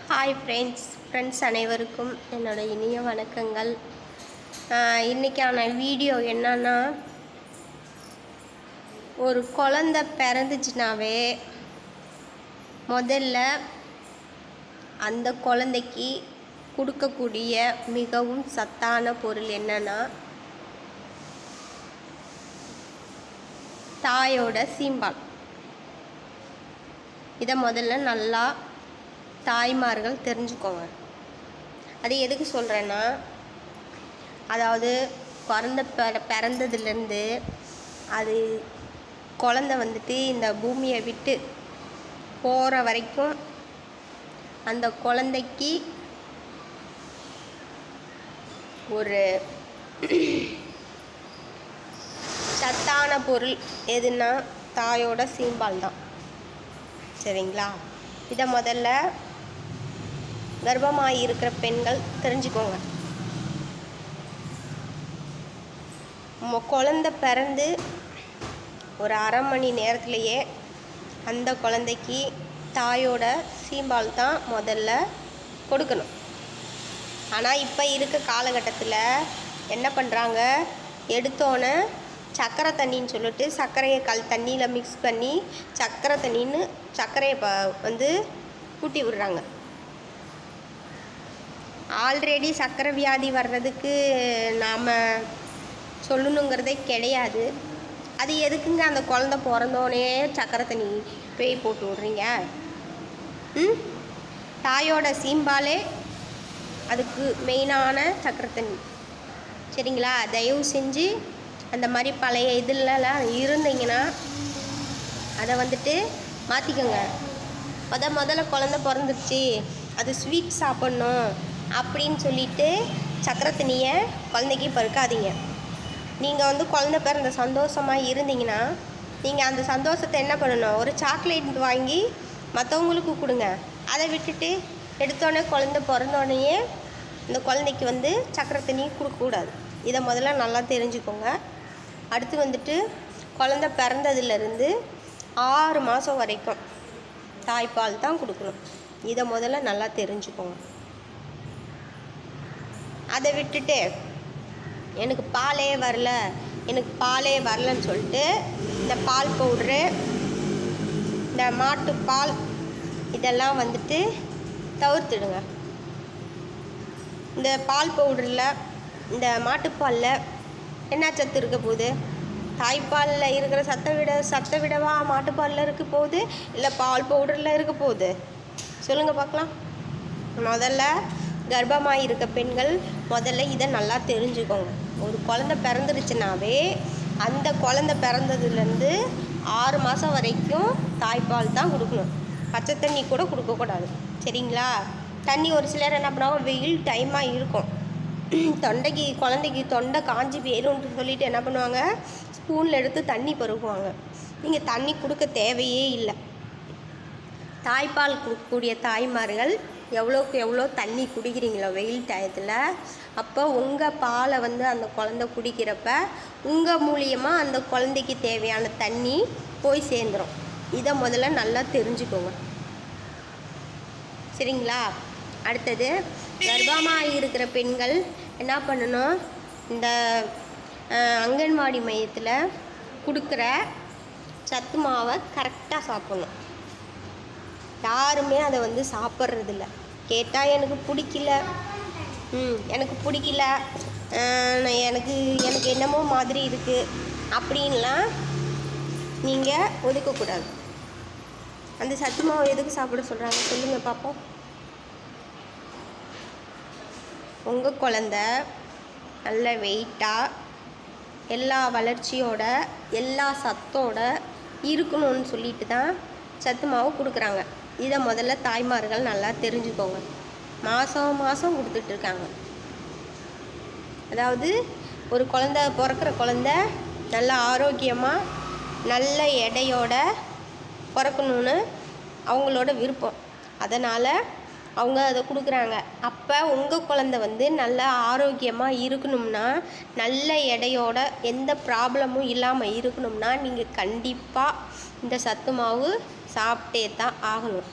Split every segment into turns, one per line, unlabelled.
Hi friends அனைவருக்கும் என்னோட இனிய வணக்கங்கள். இன்றைக்கான வீடியோ என்னன்னா, ஒரு குழந்தை பிறந்துச்சுனாவே முதல்ல அந்த குழந்தைக்கு கொடுக்கக்கூடிய மிகவும் சத்தான பொருள் என்னன்னா, தாயோட சீம்பால். இதை முதல்ல நல்லா தாய்மார்கள் தெரிஞ்சுக்கோங்க. அது எதுக்கு சொல்கிறேன்னா, அதாவது பிறந்ததுலேருந்து அது குழந்தை வந்துட்டு இந்த பூமியை விட்டு போகிற வரைக்கும் அந்த குழந்தைக்கு ஒரு சத்தான பொருள் எதுன்னா தாயோட சீம்பால் தான். சரிங்களா? இதை முதல்ல கர்ப்பமாக இருக்கிற பெண்கள் தெரிஞ்சுக்கோங்க. குழந்தை பிறந்து ஒரு அரை மணி நேரத்துலையே அந்த குழந்தைக்கு தாயோட சீம்பால் தான் முதல்ல கொடுக்கணும். ஆனால் இப்போ இருக்க காலகட்டத்தில் என்ன பண்ணுறாங்க, எடுத்தோன்னே சர்க்கரை தண்ணின்னு சொல்லிட்டு சர்க்கரையை தண்ணியில் மிக்ஸ் பண்ணி சர்க்கரையை வந்து கூட்டி விடுறாங்க. ஆல்ரெடி சர்க்கரை வியாதி வர்றதுக்கு நாம் சொல்லணுங்கிறதே கிடையாது. அது எதுக்குங்க அந்த குழந்தை பிறந்தோடனே சர்க்கரை தண்ணி பேய் போட்டு விட்றீங்க? தாயோட சீம்பாலே அதுக்கு மெயினான சர்க்கரை தண்ணி. சரிங்களா? தயவு செஞ்சு அந்த மாதிரி பழைய இதிலலாம் இருந்தீங்கன்னா அதை வந்துட்டு மாற்றிக்கோங்க. முதல்ல குழந்தை பிறந்துருச்சு, அது ஸ்வீட் சாப்பிட்ணும் அப்படின்னு சொல்லிட்டு சர்க்கரை தண்ணியை குழந்தைக்கு பருக்காதீங்க. நீங்கள் வந்து குழந்தை பிறந்த சந்தோஷமாக இருந்தீங்கன்னா நீங்கள் அந்த சந்தோஷத்தை என்ன பண்ணணும், ஒரு சாக்லேட் வாங்கி மற்றவங்களுக்கு கொடுங்க. அதை விட்டுட்டு எடுத்தோடனே குழந்தை பிறந்தோடனேயே இந்த குழந்தைக்கு வந்து சர்க்கரை தண்ணி கொடுக்கக்கூடாது. இதை முதல்ல நல்லா தெரிஞ்சுக்கோங்க. அடுத்து வந்துட்டு குழந்தை பிறந்ததுலேருந்து 6 மாதம் வரைக்கும் தாய்ப்பால் தான் கொடுக்கணும். இதை முதல்ல நல்லா தெரிஞ்சுக்கோங்க. அதை விட்டுட்டு எனக்கு பாலே வரலன்னு சொல்லிட்டு இந்த பால் பவுட்ரு, இந்த மாட்டுப்பால் இதெல்லாம் வந்துட்டு தவிர்த்துடுங்க. இந்த பால் பவுடரில், இந்த மாட்டுப்பாலில் என்ன சத்து இருக்க போகுது? தாய்ப்பாலில் இருக்கிற சத்தை விடவா மாட்டுப்பாலில் இருக்க போகுது, இல்லை பால் பவுடரில் இருக்க போகுது? சொல்லுங்கள் பார்க்கலாம். முதல்ல கர்ப்பமாக இருக்க பெண்கள் முதல்ல இதை நல்லா தெரிஞ்சுக்கோங்க. ஒரு குழந்தை பிறந்துருச்சுனாவே அந்த குழந்தை பிறந்ததுலேருந்து 6 மாதம் வரைக்கும் தாய்ப்பால் தான் கொடுக்கணும். பச்சை தண்ணி கூட கொடுக்கக்கூடாது. சரிங்களா? தண்ணி ஒரு சிலர் என்ன பண்ணுவாங்க, வெயில் டைமாக இருக்கும், குழந்தைக்கு தொண்டை காஞ்சி போயிடும்னு சொல்லிட்டு என்ன பண்ணுவாங்க, ஸ்பூனில் எடுத்து தண்ணி பருகுவாங்க. நீங்கள் தண்ணி கொடுக்க தேவையே இல்லை. தாய்ப்பால் கொடுக்கக்கூடிய தாய்மார்கள் எவ்வளோக்கு எவ்வளோ தண்ணி குடிக்கிறீங்களோ வெயில் டயத்தில், அப்போ உங்கள் பாலை வந்து அந்த குழந்தை குடிக்கிறப்ப உங்கள் மூலியமாக அந்த குழந்தைக்கு தேவையான தண்ணி போய் சேர்ந்துடும். இதை முதல்ல நல்லா தெரிஞ்சுக்கோங்க. சரிங்களா? அடுத்தது, கர்ப்பமாக இருக்கிற பெண்கள் என்ன பண்ணணும், இந்த அங்கன்வாடி மையத்தில் கொடுக்குற சத்து மாவை கரெக்டாக சாப்பிட்ணும். யாருமே அதை வந்து சாப்பிட்றதில்ல. கேட்டால் எனக்கு பிடிக்கல, எனக்கு என்னமோ மாதிரி இருக்குது அப்படின்லாம் நீங்கள் ஒதுக்கக்கூடாது. அந்த சத்து மாவு எதுக்கு சாப்பிட சொல்கிறாங்க சொல்லுங்கள் பார்ப்போம். உங்கள் குழந்த நல்ல வெயிட்டாக எல்லா வளர்ச்சியோட எல்லா சத்தோட இருக்கணும்னு சொல்லிட்டு தான் சத்து மாவு கொடுக்குறாங்க. இதை முதல்ல தாய்மார்கள் நல்லா தெரிஞ்சுக்கோங்க. மாதம் கொடுத்துட்ருக்காங்க. அதாவது ஒரு குழந்த பிறக்கிற குழந்த நல்ல ஆரோக்கியமாக நல்ல எடையோட பிறக்கணுன்னு அவங்களோட விருப்பம். அதனால் அவங்க அதை கொடுக்குறாங்க. அப்போ உங்கள் குழந்தை வந்து நல்ல ஆரோக்கியமாக இருக்கணும்னா, நல்ல எடையோட எந்த ப்ராப்ளமும் இல்லாமல் இருக்கணும்னா நீங்கள் கண்டிப்பாக இந்த சத்து மாவு சாப்பிட்டே தான் ஆகணும்.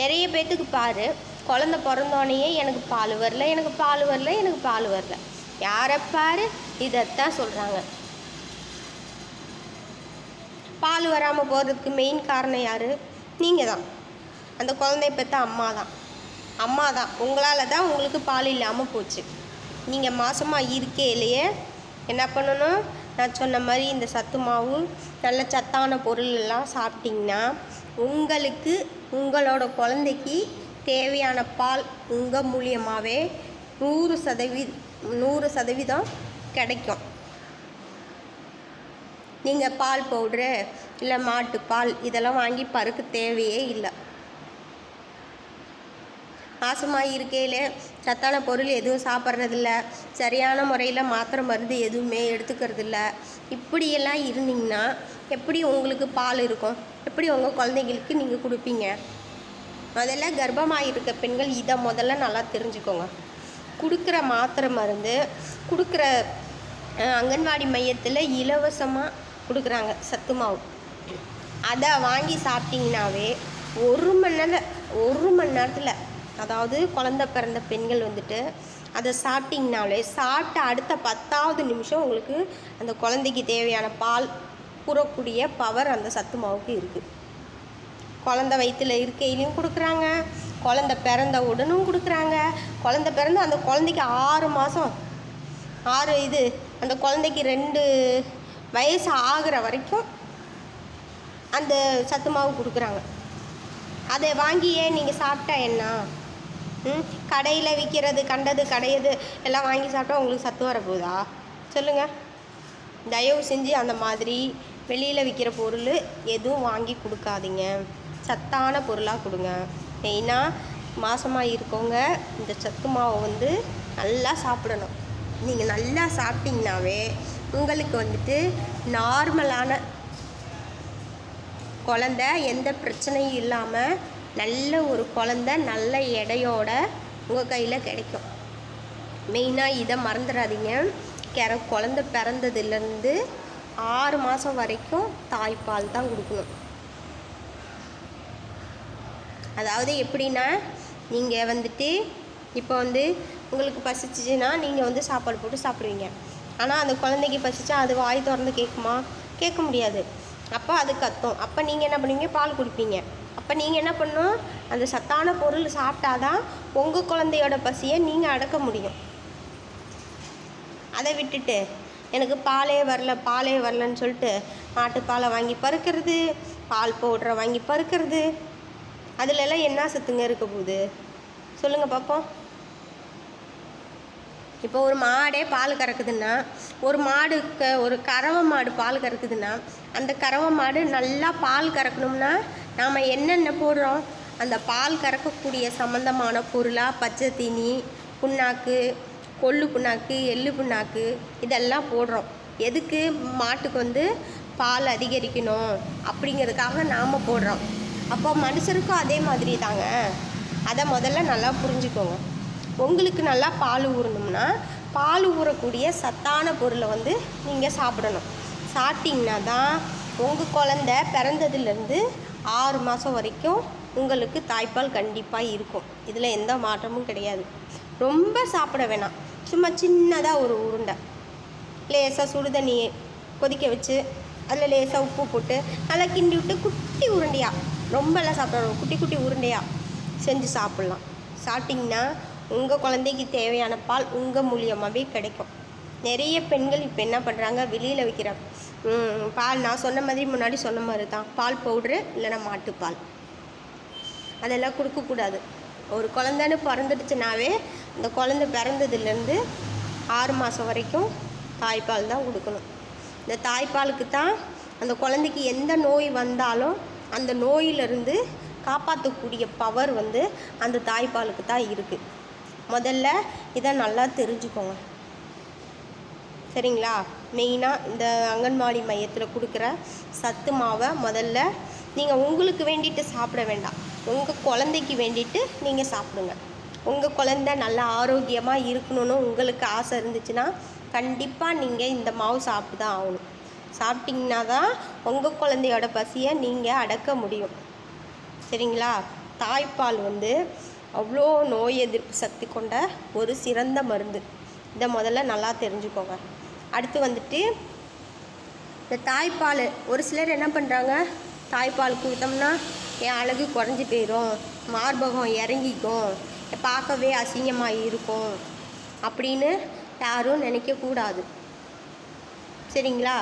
நிறைய பேர்த்துக்கு பாரு, குழந்த பிறந்தோடனேயே எனக்கு பால் வரல, எனக்கு பால் வரல, எனக்கு பால் வரல. யாரை பாரு இதைத்தான் சொல்கிறாங்க. பால் வராமல் போகிறதுக்கு மெயின் காரணம் யார்? நீங்கள் தான். அந்த குழந்தைய பெற்ற அம்மா தான். உங்களால் தான் உங்களுக்கு பால் இல்லாமல் போச்சு. நீங்கள் மாதமாக இருக்கையிலேயே என்ன பண்ணணும்? நான் சொன்ன மாதிரி இந்த சத்து மாவு, நல்ல சத்தான பொருள் எல்லாம் சாப்பிட்டிங்கன்னா உங்களுக்கு உங்களோட குழந்தைக்கு தேவையான பால் உங்கள் மூலியமாகவே 100% கிடைக்கும். நீங்கள் பால் பவுட்ரு இல்லை மாட்டுப்பால் இதெல்லாம் வாங்கி பருக்க தேவையே இல்லை. மாசமாக இருக்கையில் சத்தான பொருள் எதுவும் சாப்பிட்றதில்ல, சரியான முறையில் மாத்திரை மருந்து எதுவுமே எடுத்துக்கிறதில்ல, இப்படியெல்லாம் இருந்தீங்கன்னா எப்படி உங்களுக்கு பால் இருக்கும்? எப்படி உங்கள் குழந்தைங்களுக்கு நீங்கள் கொடுப்பீங்க? முதல்ல கர்ப்பமாக இருக்க பெண்கள் இதை முதல்ல நல்லா தெரிஞ்சுக்கோங்க. கொடுக்குற மாத்திரை மருந்து கொடுக்குற அங்கன்வாடி மையத்தில் இலவசமாக கொடுக்குறாங்க சத்து மாவு. அதை வாங்கி சாப்பிட்டிங்கனாவே 1 மணி நேரத்தில், அதாவது குழந்த பிறந்த பெண்கள் வந்துட்டு அதை சாப்பிட்டிங்கனாலே சாப்பிட்ட அடுத்த 10வது நிமிஷம் உங்களுக்கு அந்த குழந்தைக்கு தேவையான பால் கூறக்கூடிய பவர் அந்த சத்து மாவுக்கு இருக்குது. குழந்த வயிற்றில் இருக்கையிலையும் கொடுக்குறாங்க, குழந்த பிறந்த உடனும் கொடுக்குறாங்க. குழந்த பிறந்து அந்த குழந்தைக்கு 6 மாதம் அந்த குழந்தைக்கு 2 வயசு ஆகிற வரைக்கும் அந்த சத்து மாவு கொடுக்குறாங்க. அதை வாங்கியே நீங்கள் சாப்பிட்டா என்ன? கடையில் விற்கிறது கண்டது கடையது எல்லாம் வாங்கி சாப்பிட்டா உங்களுக்கு சத்து வரப்போகுதா? சொல்லுங்கள். தயவு செஞ்சு அந்த மாதிரி வெளியில் விற்கிற பொருள் எதுவும் வாங்கி கொடுக்காதீங்க. சத்தான பொருளாக கொடுங்க. மெயினாக மாசமாக இருக்கவங்க இந்த சத்து மாவை வந்து நல்லா சாப்பிடணும். நீங்கள் நல்லா சாப்பிட்டிங்கனாவே உங்களுக்கு வந்துட்டு நார்மலான குழந்த, எந்த பிரச்சனையும் இல்லாமல் நல்ல ஒரு குழந்த நல்ல எடையோட உங்கள் கையில் கிடைக்கும். மெயினாக இதை மறந்துடாதீங்க. குழந்த பிறந்ததுலேருந்து 6 மாதம் வரைக்கும் தாய்ப்பால் தான் கொடுக்கணும். அதாவது எப்படின்னா, நீங்கள் வந்துட்டு இப்போ வந்து உங்களுக்கு பசிச்சிச்சுன்னா நீங்கள் வந்து சாப்பாடு போட்டு சாப்பிடுவீங்க. ஆனால் அந்த குழந்தைக்கு பசிச்சா அது வாய் திறந்து கேட்குமா? கேட்க முடியாது. அப்போ அது கத்தும். அப்போ நீங்கள் என்ன பண்ணுவீங்க? பால் குடிப்பீங்க. அப்போ நீங்கள் என்ன பண்ணணும்? அந்த சத்தான பொருள் சாப்பிட்டாதான் உங்கள் குழந்தையோட பசியை நீங்கள் அடக்க முடியும். அதை விட்டுட்டு எனக்கு பாலே வரலன்னு சொல்லிட்டு மாட்டுப்பாலை வாங்கி பருக்கிறது, பால் பவுடரை வாங்கி பருக்கிறது, அதிலெல்லாம் என்ன சத்துங்க இருக்க போகுது? சொல்லுங்கள் பார்ப்போம். இப்போ ஒரு மாடே பால் கறக்குதுன்னா, ஒரு கறவை மாடு பால் கறக்குதுன்னா, அந்த கறவை மாடு நல்லா பால் கறக்கணும்னா நாம் என்னென்ன போடுறோம்? அந்த பால் கறக்கக்கூடிய சம்மந்தமான பொருளாக பச்சை தீனி, புண்ணாக்கு, கொள்ளு புண்ணாக்கு, எள்ளு புண்ணாக்கு இதெல்லாம் போடுறோம். எதுக்கு? மாட்டுக்கு வந்து பால் அதிகரிக்கணும் அப்படிங்கிறதுக்காக நாம் போடுறோம். அப்போ மனுஷருக்கும் அதே மாதிரி தாங்க. அதை முதல்ல நல்லா புரிஞ்சுக்கோங்க. உங்களுக்கு நல்லா பால் ஊறணும்னா பால் ஊறக்கூடிய சத்தான பொருளை வந்து நீங்கள் சாப்பிடணும். சாப்பிட்டிங்கன்னா தான் உங்கள் குழந்த பிறந்ததுலேருந்து 6 மாதம் வரைக்கும் உங்களுக்கு தாய்ப்பால் கண்டிப்பாக இருக்கும். இதில் எந்த மாற்றமும் கிடையாது. ரொம்ப சாப்பிட வேணாம். சும்மா சின்னதாக ஒரு உருண்டை லேசாக சுடு தண்ணியை கொதிக்க வச்சு அதில் லேசாக உப்பு போட்டு நல்லா கிண்டி விட்டு குட்டி உருண்டையாக, ரொம்பலாம் சாப்பிடணும், குட்டி குட்டி உருண்டையாக செஞ்சு சாப்பிட்லாம். சாப்பிட்டிங்கன்னா உங்கள் குழந்தைக்கு தேவையான பால் உங்கள் மூலியமாகவே கிடைக்கும். நிறைய பெண்கள் இப்போ என்ன பண்ணுறாங்க? வெளியில் விற்கிற பால், நான் சொன்ன மாதிரி முன்னாடி சொன்ன மாதிரி தான், பால் பவுட்ரு இல்லைன்னா மாட்டுப்பால், அதெல்லாம் கொடுக்கக்கூடாது. ஒரு குழந்தைன்னு பிறந்துடுச்சுனாவே அந்த குழந்தை பிறந்ததுலேருந்து 6 மாதம் வரைக்கும் தாய்ப்பால் தான் கொடுக்கணும். இந்த தாய்ப்பாலுக்கு தான் அந்த குழந்தைக்கு எந்த நோய் வந்தாலும் அந்த நோயிலிருந்து காப்பாற்றக்கூடிய பவர் வந்து அந்த தாய்ப்பாலுக்கு தான் இருக்குது. முதல்ல இதை நல்லா தெரிஞ்சுக்கோங்க, சரிங்களா? மெயினாக இந்த அங்கன்வாடி மையத்தில் கொடுக்குற சத்து மாவை முதல்ல நீங்கள் உங்களுக்கு வேண்டிட்டு சாப்பிட வேண்டாம், உங்கள் குழந்தைக்கு வேண்டிட்டு நீங்கள் சாப்பிடுங்க. உங்கள் குழந்தை நல்லா ஆரோக்கியமாக இருக்கணும்னு உங்களுக்கு ஆசை இருந்துச்சுன்னா கண்டிப்பாக நீங்கள் இந்த மாவு சாப்பிட்டு தான் ஆகணும். சாப்பிட்டிங்கன்னா தான் உங்கள் குழந்தையோட பசியை நீங்கள் அடக்க முடியும், சரிங்களா? தாய்ப்பால் வந்து அவ்வளோ நோய் எதிர்ப்பு சக்தி கொண்ட ஒரு சிறந்த மருந்து. இதை முதல்ல நல்லா தெரிஞ்சுக்கோங்க. அடுத்து வந்துட்டு இந்த தாய்ப்பால் ஒரு சிலர் என்ன பண்ணுறாங்க, தாய்ப்பால் கொடுத்தோம்னா என் அழகு குறைஞ்சி போயிடும், மார்பகம் இறங்கிக்கும், பார்க்கவே அசிங்கமாக இருக்கும் அப்படின்னு யாரும் நினைக்கக்கூடாது. சரிங்களா?